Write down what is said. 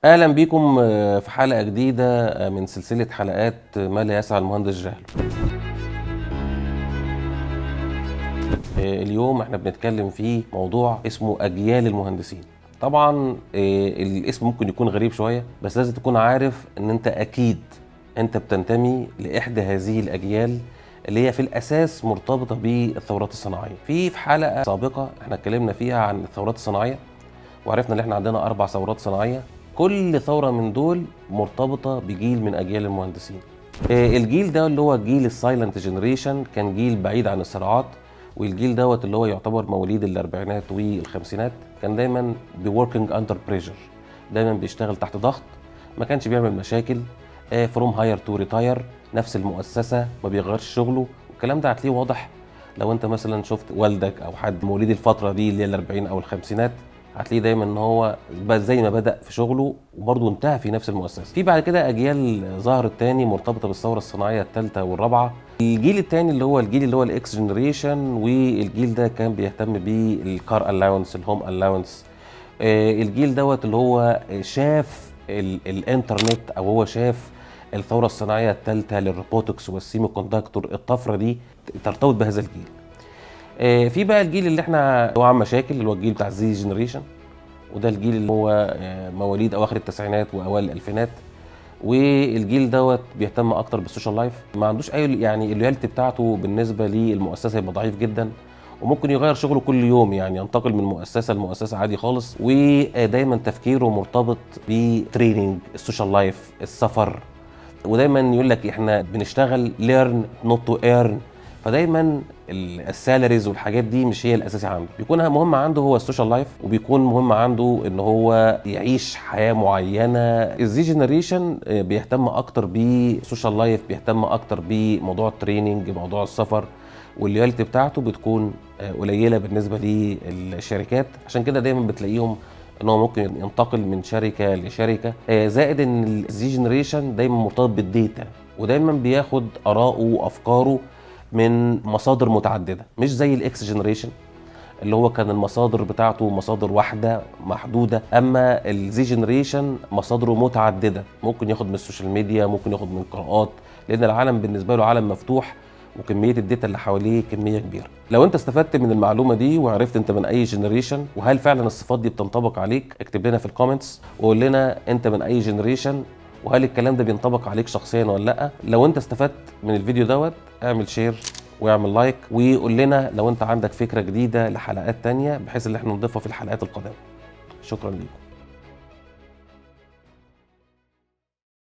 اهلا بيكم في حلقه جديده من سلسله حلقات ما لا يسعى المهندس جهله. اليوم احنا بنتكلم في موضوع اسمه اجيال المهندسين. طبعا الاسم ممكن يكون غريب شويه، بس لازم تكون عارف ان انت اكيد انت بتنتمي لاحدى هذه الاجيال اللي هي في الاساس مرتبطه بالثورات الصناعيه. في حلقه سابقه احنا اتكلمنا فيها عن الثورات الصناعيه، وعرفنا ان احنا عندنا 4 ثورات صناعيه، كل ثوره من دول مرتبطه بجيل من اجيال المهندسين. الجيل ده اللي هو جيل السايلنت جنريشن كان جيل بعيد عن الصراعات، والجيل دوت اللي هو يعتبر مواليد الاربعينات والخمسينات كان دايما بوركينج اندر بريشر، دايما بيشتغل تحت ضغط، ما كانش بيعمل مشاكل، فروم هاير تو ريتاير، نفس المؤسسه، ما بيغيرش شغله. والكلام ده هتلاقيه واضح لو انت مثلا شفت والدك او حد مواليد الفتره دي اللي هي الاربعين او الخمسينات، هتلاقيه دايما ان هو زي ما بدأ في شغله وبرضه انتهى في نفس المؤسسه. في بعد كده اجيال ظهرت تاني مرتبطه بالثوره الصناعيه الثالثه والرابعه. الجيل الثاني اللي هو الجيل اللي هو الاكس جنريشن، والجيل ده كان بيهتم بالكار الاونس، الهوم الاونس. الجيل دوت اللي هو شاف الانترنت، او هو شاف الثوره الصناعيه الثالثه للروبوتكس والسيمي كوندكتور، الطفره دي ترتبط بهذا الجيل. في بقى الجيل اللي احنا هو عم مشاكل، اللي هو الجيل بتاع الزي جنريشن، وده الجيل اللي هو مواليد اواخر التسعينات واوائل الالفينات. والجيل دوت بيهتم اكتر بالسوشيال لايف، ما عندوش اي يعني اللويالتي بتاعته بالنسبه للمؤسسه يبقى ضعيف جدا، وممكن يغير شغله كل يوم، يعني ينتقل من مؤسسه لمؤسسه عادي خالص. ودايما تفكيره مرتبط بتريننج، السوشيال لايف، السفر. ودايما يقول لك احنا بنشتغل ليرن نوت تو ايرن، فدايما السالاريز والحاجات دي مش هي الاساسي عنده، بيكون مهم عنده هو السوشيال لايف، وبيكون مهم عنده ان هو يعيش حياه معينه. الزي جنريشن بيهتم اكتر بالسوشيال لايف، بيهتم اكتر بموضوع التريننج، موضوع السفر، واللويالتي بتاعته بتكون قليله بالنسبه للشركات. عشان كده دايما بتلاقيهم ان هو ممكن ينتقل من شركه لشركه. زائد ان الزي جنريشن دايما مرتبط بالديتا، ودايما بياخد اراءه وافكاره من مصادر متعدده، مش زي الاكس جنريشن اللي هو كان المصادر بتاعته مصادر واحده محدوده. اما الزي جنريشن مصادره متعدده، ممكن ياخد من السوشيال ميديا، ممكن ياخد من قراءات، لان العالم بالنسبه له عالم مفتوح، وكميه الداتا اللي حواليه كميه كبيره. لو انت استفدت من المعلومه دي وعرفت انت من اي جنريشن، وهل فعلا الصفات دي بتنطبق عليك، اكتب لنا في الكومنتس وقول لنا انت من اي جنريشن، وهل الكلام ده بينطبق عليك شخصيا ولا لا. لو انت استفدت من الفيديو دوت اعمل شير واعمل لايك، وقول لنا لو انت عندك فكره جديده لحلقات تانية بحيث ان احنا نضيفها في الحلقات القادمه. شكرا ليكم.